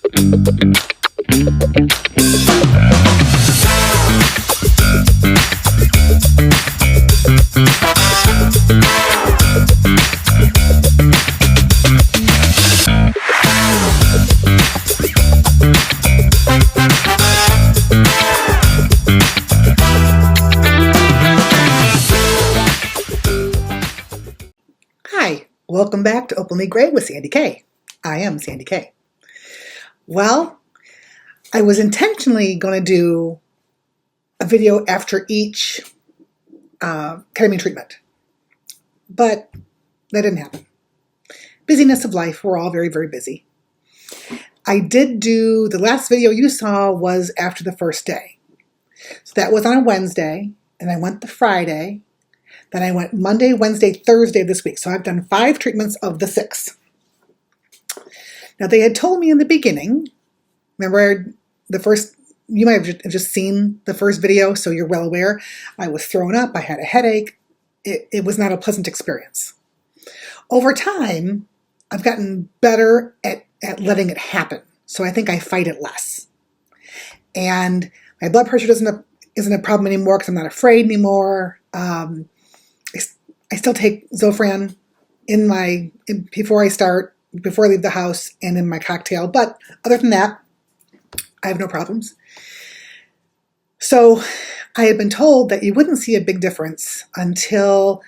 Hi, welcome back to Openly Gray with Sandy K. I am Sandy K. Well, I was intentionally going to do a video after each ketamine treatment, but that didn't happen. Busyness of life, we're all very, very busy. I did do, the last video you saw was after the first day. So that was on a Wednesday, and I went the Friday. Then I went Monday, Wednesday, Thursday this week. So I've done 5 treatments of the 6. Now they had told me in the beginning, remember the first, you might have just seen the first video, so you're well aware. I was thrown up, I had a headache. It was not a pleasant experience. Over time, I've gotten better at letting it happen. So I think I fight it less. And my blood pressure isn't a problem anymore because I'm not afraid anymore. I still take Zofran before I leave the house and in my cocktail. But other than that, I have no problems. So I had been told that you wouldn't see a big difference until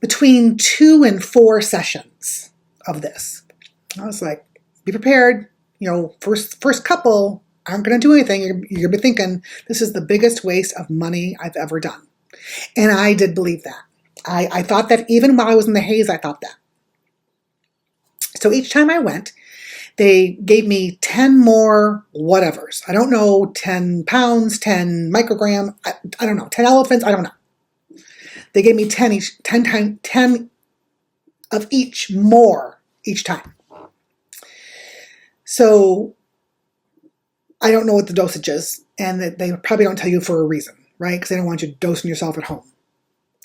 between 2 and 4 sessions of this. I was like, be prepared. You know, first couple aren't going to do anything. You're going to be thinking, this is the biggest waste of money I've ever done. And I did believe that. I thought that even while I was in the haze, I thought that. So each time I went, they gave me 10 more whatevers. I don't know, 10 pounds, 10 microgram, I don't know, 10 elephants, I don't know. They gave me 10 of each more each time. So I don't know what the dosage is, and that they probably don't tell you for a reason, right? Because they don't want you dosing yourself at home.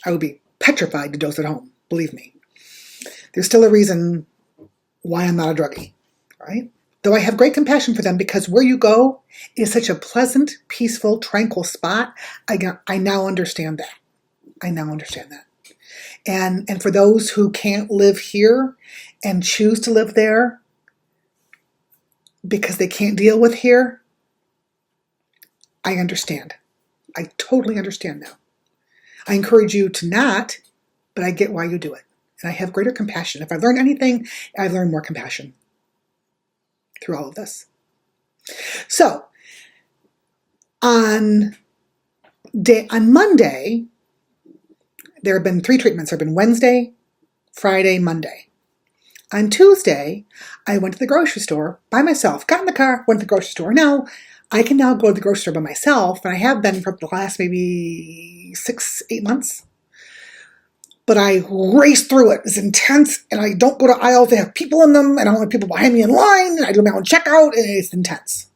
I would be petrified to dose at home, believe me. There's still a reason why I'm not a druggie, right? Though I have great compassion for them because where you go is such a pleasant, peaceful, tranquil spot. I now understand that. I now understand that. And for those who can't live here and choose to live there because they can't deal with here, I understand. I totally understand now. I encourage you to not, but I get why you do it. And I have greater compassion. If I've learned anything, I've learned more compassion through all of this. So, on Monday, there have been 3 treatments. There have been Wednesday, Friday, Monday. On Tuesday, I went to the grocery store by myself, got in the car, went to the grocery store. Now, I can now go to the grocery store by myself, and I have been for the last maybe 6-8 months. But I race through it. It's intense, and I don't go to aisles that have people in them, and I don't want people behind me in line, and I do my own checkout, and it's intense.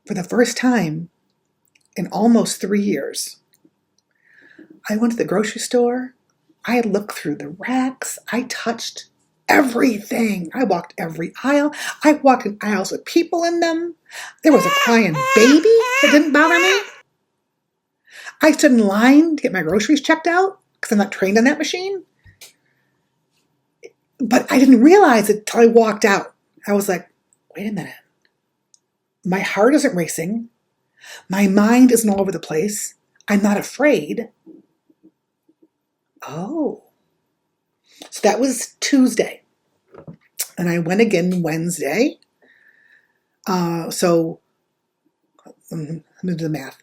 For the first time in almost 3 years, I went to the grocery store. I looked through the racks. I touched everything. I walked every aisle. I walked in aisles with people in them. There was a crying baby that didn't bother me. I stood in line to get my groceries checked out because I'm not trained on that machine. But I didn't realize it until I walked out. I was like, wait a minute. My heart isn't racing. My mind isn't all over the place. I'm not afraid. Oh. So that was Tuesday. And I went again Wednesday. So let me do the math.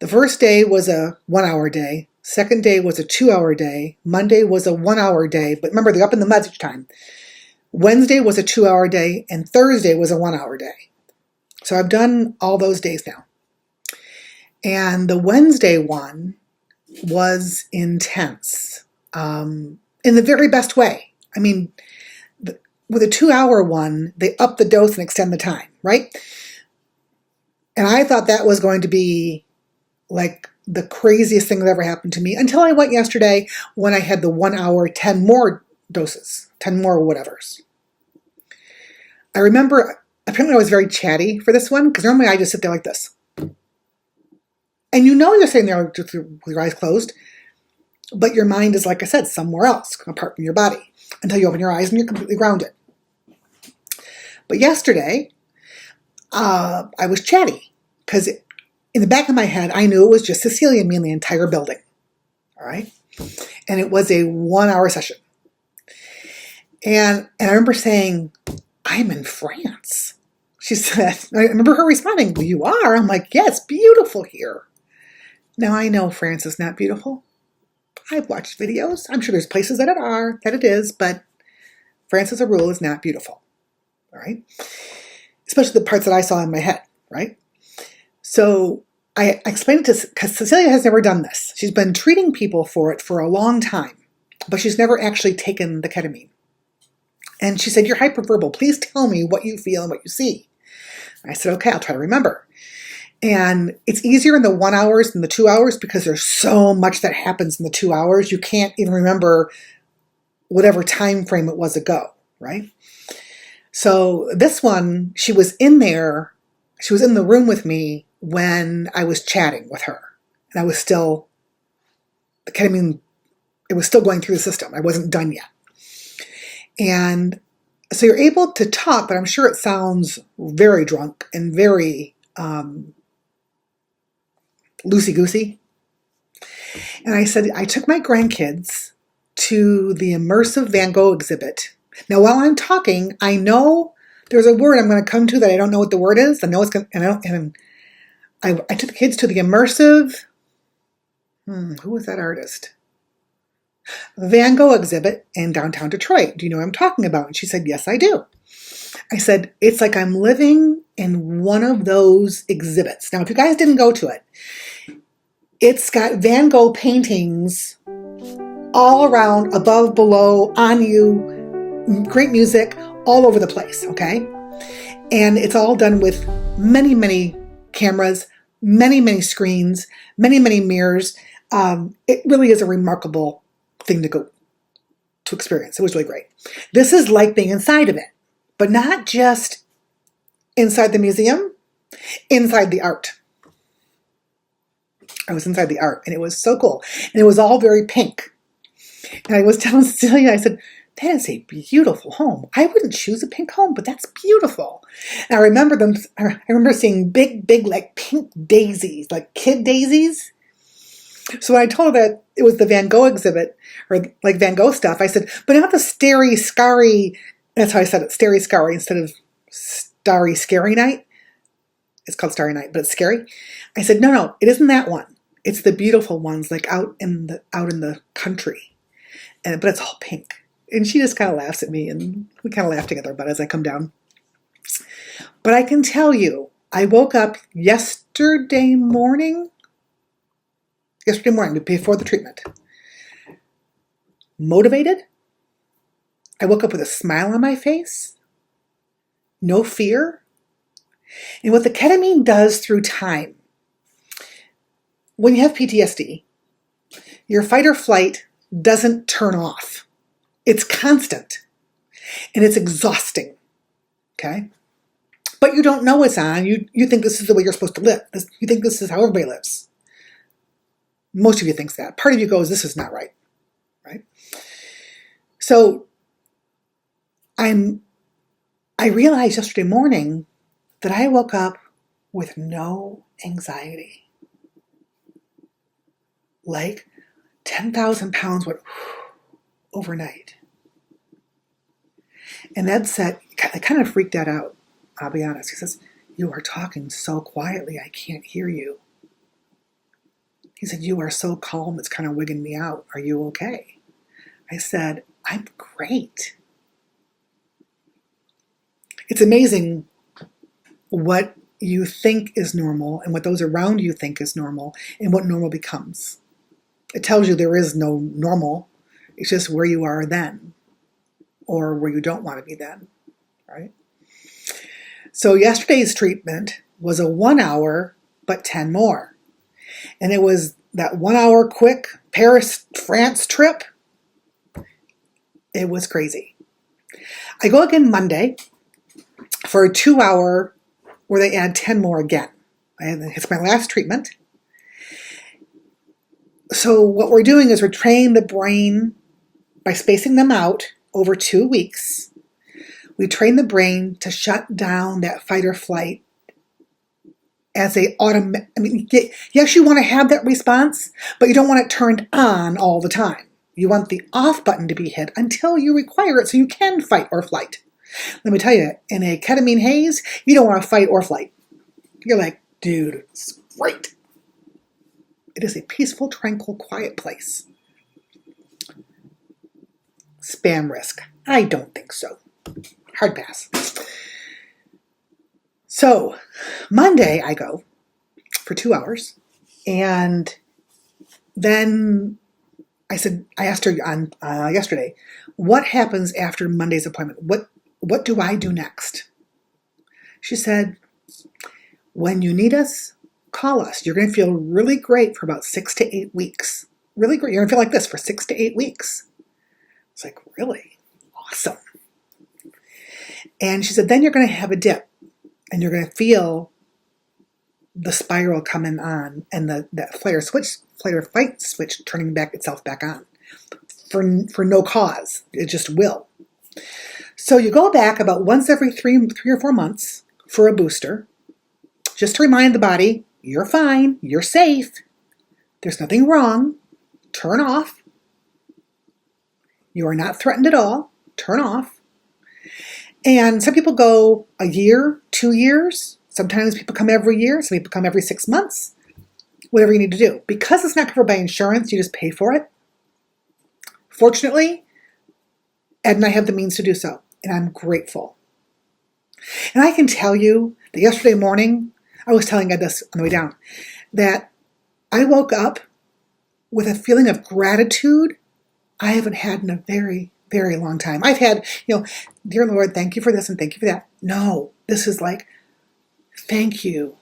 The first day was a 1-hour day. Second day was a 2-hour day. Monday was a 1-hour day. But remember, they're up in the meds each time. Wednesday was a 2-hour day. And Thursday was a 1-hour day. So I've done all those days now. And the Wednesday one was intense. In the very best way. I mean, with a 2-hour one, they up the dose and extend the time, right? And I thought that was going to be like the craziest thing that ever happened to me until I went yesterday when I had the 1 hour, 10 more doses, 10 more whatevers. I remember apparently I was very chatty for this one, because normally I just sit there like this. And you know you're sitting there with your eyes closed, but your mind is, like I said, somewhere else, apart from your body, until you open your eyes and you're completely grounded. But yesterday, I was chatty, because in the back of my head, I knew it was just Cecilia and me in the entire building. All right? And it was a 1-hour session. And I remember saying, I'm in France. She said, I remember her responding, well, you are? I'm like, yeah, it's beautiful here. Now, I know France is not beautiful. I've watched videos. I'm sure there's places that it is, but France as a rule is not beautiful. All right? Especially the parts that I saw in my head, right? So I explained it to, because Cecilia has never done this. She's been treating people for it for a long time, but she's never actually taken the ketamine. And she said, you're hyperverbal. Please tell me what you feel and what you see. I said, okay, I'll try to remember. And it's easier in the 1 hours than the 2 hours, because there's so much that happens in the 2 hours. You can't even remember whatever time frame it was ago, right? So this one, she was in there. She was in the room with me when I was chatting with her. And I was still, the ketamine, it was still going through the system. I wasn't done yet. And so you're able to talk, but I'm sure it sounds very drunk and very loosey-goosey. And I said, I took my grandkids to the immersive Van Gogh exhibit. Now, while I'm talking, I know there's a word I'm going to come to that I don't know what the word is. I know it's going to, I took the kids to the immersive, who was that artist? Van Gogh exhibit in downtown Detroit. Do you know what I'm talking about? And she said, yes, I do. I said, it's like I'm living in one of those exhibits. Now, if you guys didn't go to it, it's got Van Gogh paintings all around, above, below, on you, great music, all over the place, okay? And it's all done with many, many cameras, many, many screens, many, many mirrors. It really is a remarkable thing to go to experience. It was really great. This is like being inside of it, but not just inside the museum, inside the art. I was inside the art, and it was so cool. And it was all very pink. And I was telling Cecilia, I said, that is a beautiful home. I wouldn't choose a pink home, but that's beautiful. And I remember seeing big, like pink daisies, like kid daisies. So when I told her that it was the Van Gogh exhibit, or like Van Gogh stuff, I said, but not the starry, scary, that's how I said it, starry, scary, instead of starry, scary night. It's called Starry Night, but it's scary. I said, no, it isn't that one. It's the beautiful ones, like out in the country. But it's all pink. And she just kind of laughs at me, and we kind of laugh together about it as I come down. But I can tell you, I woke up yesterday morning before the treatment, motivated. I woke up with a smile on my face, no fear. And what the ketamine does through time, when you have PTSD, your fight or flight doesn't turn off. It's constant, and it's exhausting, okay? But you don't know it's on. You think this is the way you're supposed to live. You think this is how everybody lives. Most of you thinks that. Part of you goes, this is not right, right? So I realized yesterday morning that I woke up with no anxiety. Like 10,000 pounds went overnight. And Ed said, I kind of freaked Ed out, I'll be honest. He says, you are talking so quietly, I can't hear you. He said, you are so calm, it's kind of wigging me out. Are you okay? I said, I'm great. It's amazing what you think is normal and what those around you think is normal and what normal becomes. It tells you there is no normal. It's just where you are then or where you don't want to be then, right? So yesterday's treatment was a 1 hour, but 10 more. And it was that 1 hour quick Paris, France trip. It was crazy. I go again Monday. for a 2-hour where they add 10 more again. It's my last treatment. So what we're doing is we're training the brain by spacing them out over 2 weeks. We train the brain to shut down that fight or flight as a automatic. I mean, yes, you want to have that response, but you don't want it turned on all the time. You want the off button to be hit until you require it so you can fight or flight. Let me tell you, in a ketamine haze, you don't want to fight or flight. You're like, dude, it's great. It is a peaceful, tranquil, quiet place. Spam risk? I don't think so. Hard pass. So, Monday I go for 2 hours, and then I asked her on yesterday, what happens after Monday's appointment? What do I do next? She said, when you need us, call us. You're going to feel really great for about 6 to 8 weeks. Really great. You're going to feel like this for 6 to 8 weeks. It's like, really? Awesome. And she said, then you're going to have a dip, and you're going to feel the spiral coming on and that flare fight switch turning itself back on for no cause. It just will. So you go back about once every 3 or 4 months for a booster, just to remind the body, you're fine, you're safe, there's nothing wrong, turn off. You are not threatened at all, turn off. And some people go a year, 2 years. Sometimes people come every year. Some people come every 6 months. Whatever you need to do. Because it's not covered by insurance, you just pay for it. Fortunately, Ed and I have the means to do so. And I'm grateful. And I can tell you that yesterday morning, I was telling Ed this on the way down, that I woke up with a feeling of gratitude I haven't had in a very, very long time. I've had, dear Lord, thank you for this and thank you for that. No, this is like, thank you.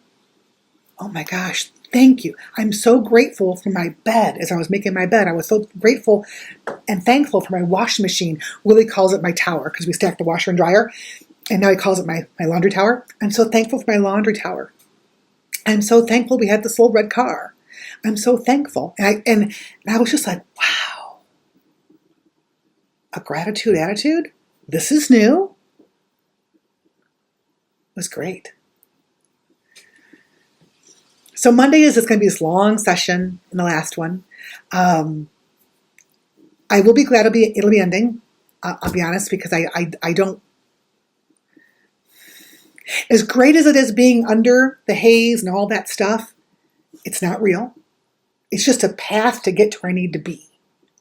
Oh my gosh, thank you. I'm so grateful for my bed. As I was making my bed, I was so grateful and thankful for my washing machine. Willie calls it my tower because we stack the washer and dryer. And now he calls it my laundry tower. I'm so thankful for my laundry tower. I'm so thankful we had this little red car. I'm so thankful. And I was just like, wow. A gratitude attitude? This is new. It was great. So Monday is just going to be this long session in the last one. I will be glad it'll be ending. I'll be honest, because I don't. As great as it is being under the haze and all that stuff, it's not real. It's just a path to get to where I need to be,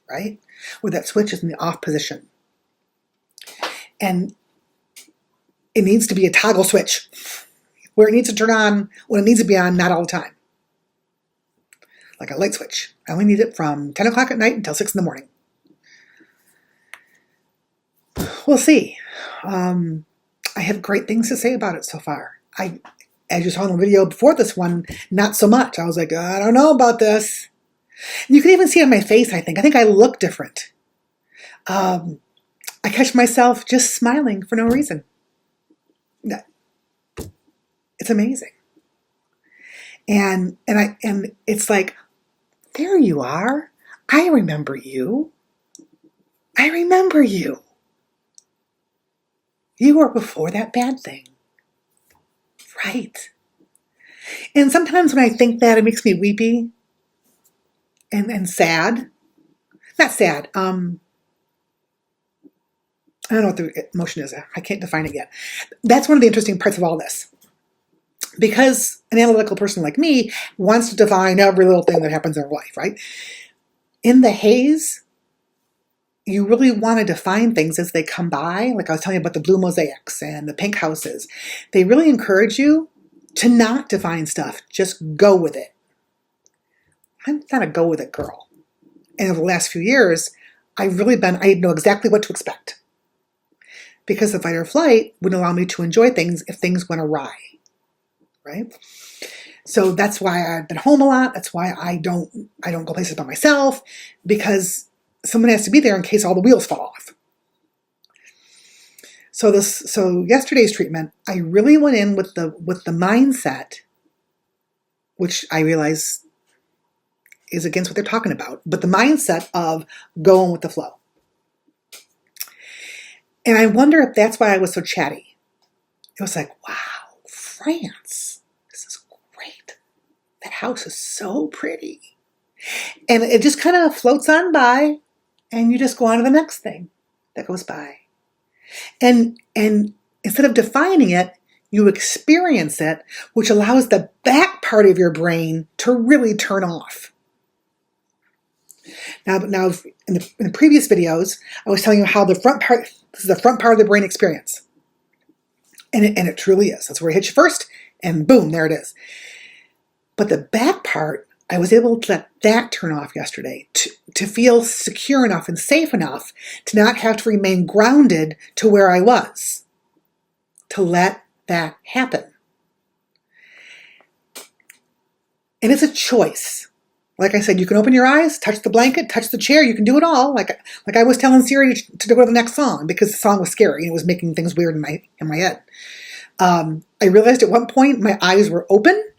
right? Where that switch is in the off position. And it needs to be a toggle switch where it needs to turn on when it needs to be on, not all the time. Like a light switch. I only need it from 10 o'clock at night until 6 in the morning. We'll see. I have great things to say about it so far. As you saw in the video before this one, not so much. I was like, I don't know about this. And you can even see it on my face, I think. I think I look different. I catch myself just smiling for no reason. It's amazing. And it's like, there you are. I remember you. I remember you. You were before that bad thing. Right. And sometimes when I think that, it makes me weepy and sad. Not sad. I don't know what the emotion is. I can't define it yet. That's one of the interesting parts of all this. Because an analytical person like me wants to define every little thing that happens in our life, right? In the haze, you really want to define things as they come by. Like I was telling you about the blue mosaics and the pink houses. They really encourage you to not define stuff. Just go with it. I'm not a go with it girl. And over the last few years, I know exactly what to expect. Because the fight or flight wouldn't allow me to enjoy things if things went awry. Right? So that's why I've been home a lot. That's why I don't go places by myself, because someone has to be there in case all the wheels fall off. So yesterday's treatment, I really went in with the mindset, which I realize is against what they're talking about, but the mindset of going with the flow. And I wonder if that's why I was so chatty. It was like, wow, France, this is great. That house is so pretty. And it just kind of floats on by, and you just go on to the next thing that goes by. And instead of defining it, you experience it, which allows the back part of your brain to really turn off. Now in the previous videos, I was telling you how this is the front part of the brain experience. And it truly is. That's where it hits you first, and boom, there it is. But the back part, I was able to let that turn off yesterday, to feel secure enough and safe enough to not have to remain grounded to where I was, to let that happen. And it's a choice. Like I said, you can open your eyes, touch the blanket, touch the chair, you can do it all. Like I was telling Siri to go to the next song because the song was scary and it was making things weird in my head. I realized at one point my eyes were open,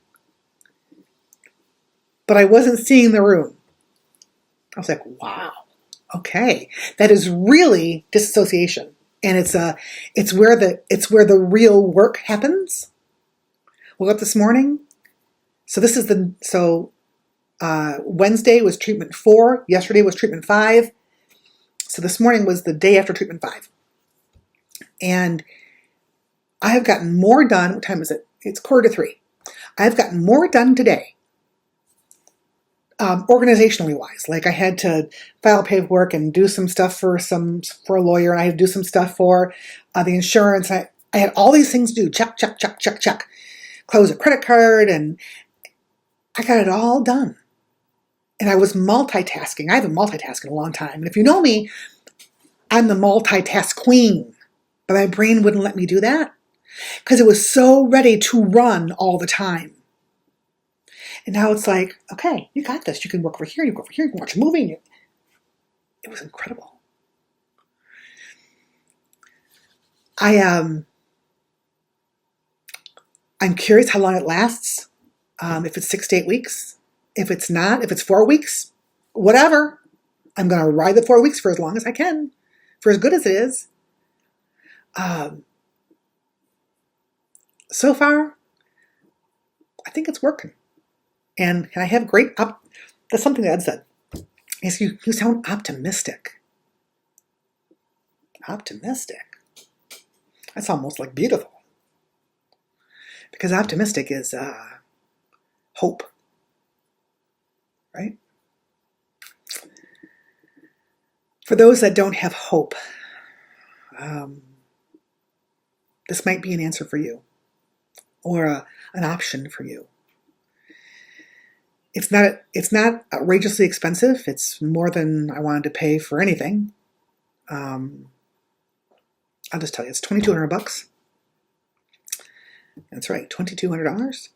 but I wasn't seeing the room. I was like, wow, okay. That is really disassociation. And it's where the real work happens. Woke up this morning. So Wednesday was treatment 4. Yesterday was treatment 5. So this morning was the day after treatment 5. And I have gotten more done. What time is it? It's 2:45. I've gotten more done today, organizationally wise. Like I had to file paperwork and do some stuff for a lawyer, and I had to do some stuff for the insurance. I had all these things to do. Check. Close a credit card, and I got it all done. And I was multitasking. I haven't multitasked in a long time. And if you know me, I'm the multitask queen. But my brain wouldn't let me do that because it was so ready to run all the time. And now it's like, okay, you got this. You can work over here, you go over here, you can watch a movie. It was incredible. I'm curious how long it lasts. If it's 6 to 8 weeks. If it's not, if it's 4 weeks, whatever. I'm going to ride the 4 weeks for as long as I can, for as good as it is. So far, I think it's working. And I have that's something that Ed said, is you sound optimistic. Optimistic. That's almost like beautiful. Because optimistic is hope. Right? For those that don't have hope, this might be an answer for you, or an option for you. It's not outrageously expensive. It's more than I wanted to pay for anything. I'll just tell you, it's $2,200. That's right, $2,200.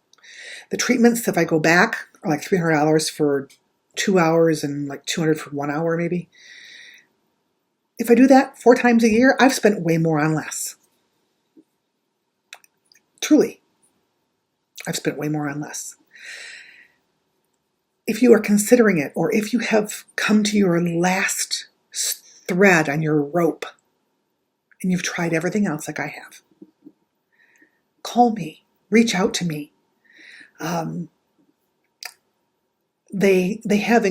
The treatments, if I go back, are like $300 for 2 hours and like $200 for 1 hour, maybe. If I do that 4 times a year, I've spent way more on less. Truly, I've spent way more on less. If you are considering it, or if you have come to your last thread on your rope, and you've tried everything else like I have, call me, reach out to me. They have,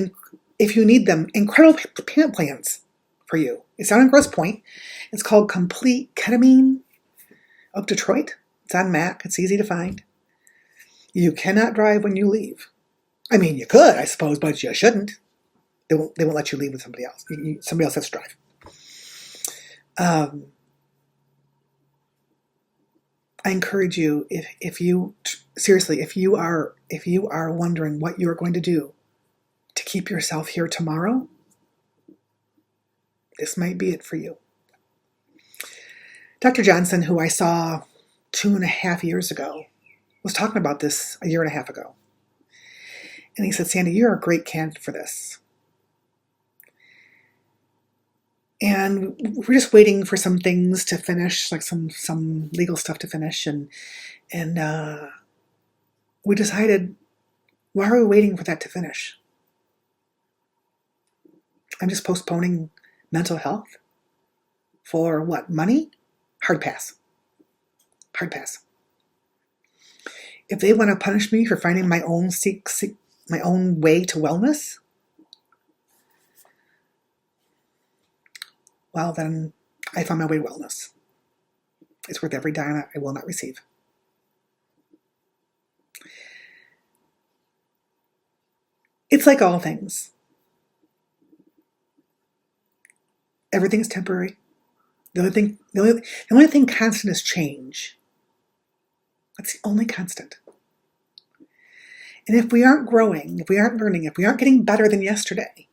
if you need them, incredible payment plans for you. It's down in Grosse Pointe. It's called Complete Ketamine of Detroit. It's on Mac. It's easy to find. You cannot drive when you leave. I mean, you could, I suppose, but you shouldn't. They won't let you leave with somebody else. Somebody else has to drive. I encourage you, if you are wondering what you're going to do to keep yourself here tomorrow, this might be it for you. Dr. Johnson, who I saw 2.5 years ago, was talking about this a year and a half ago. And he said, Sandy, you're a great candidate for this. And we're just waiting for some things to finish, like some legal stuff to finish, and we decided, why are we waiting for that to finish? I'm just postponing mental health for what? Money? Hard pass. Hard pass. If they want to punish me for finding my own my own way to wellness, well, then I found my way to wellness. It's worth every dime I will not receive. It's like all things. Everything's temporary. The only thing constant is change. That's the only constant. And if we aren't growing, if we aren't learning, if we aren't getting better than yesterday,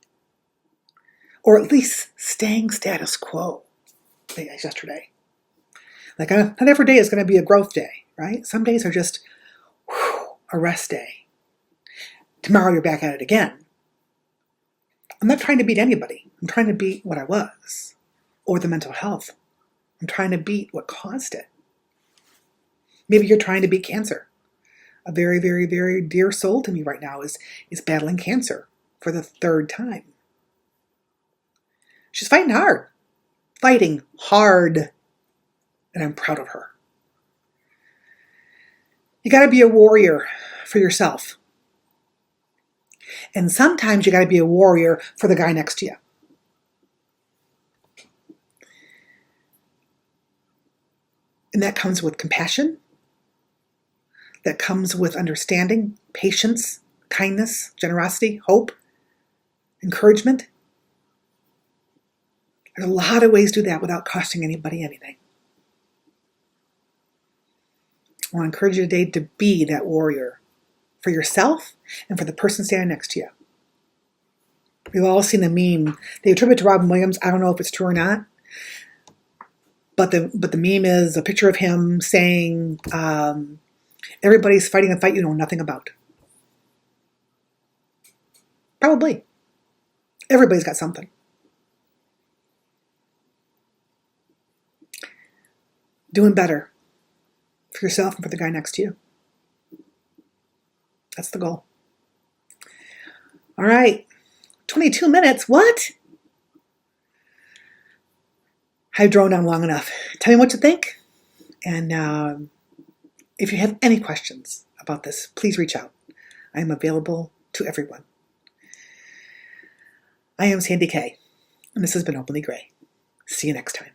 or at least staying status quo as yesterday, like not every day is going to be a growth day, right? Some days are just a rest day. Tomorrow you're back at it again. I'm not trying to beat anybody. I'm trying to beat what I was, or the mental health. I'm trying to beat what caused it. Maybe you're trying to beat cancer. A very, very, very dear soul to me right now is battling cancer for the 3rd time. She's fighting hard. Fighting hard. And I'm proud of her. You got to be a warrior for yourself. And sometimes you got to be a warrior for the guy next to you. And that comes with compassion. That comes with understanding, patience, kindness, generosity, hope, encouragement. There's a lot of ways to do that without costing anybody anything. I want to encourage you today to be that warrior for yourself and for the person standing next to you. We've all seen the meme. They attribute it to Robin Williams. I don't know if it's true or not. But the meme is a picture of him saying, everybody's fighting a fight you know nothing about. Probably. Everybody's got something. Doing better for yourself and for the guy next to you. That's the goal. All right. 22 minutes. What? I've droned on long enough. Tell me what you think. And if you have any questions about this, please reach out. I am available to everyone. I am Sandy Kay, and this has been Openly Gray. See you next time.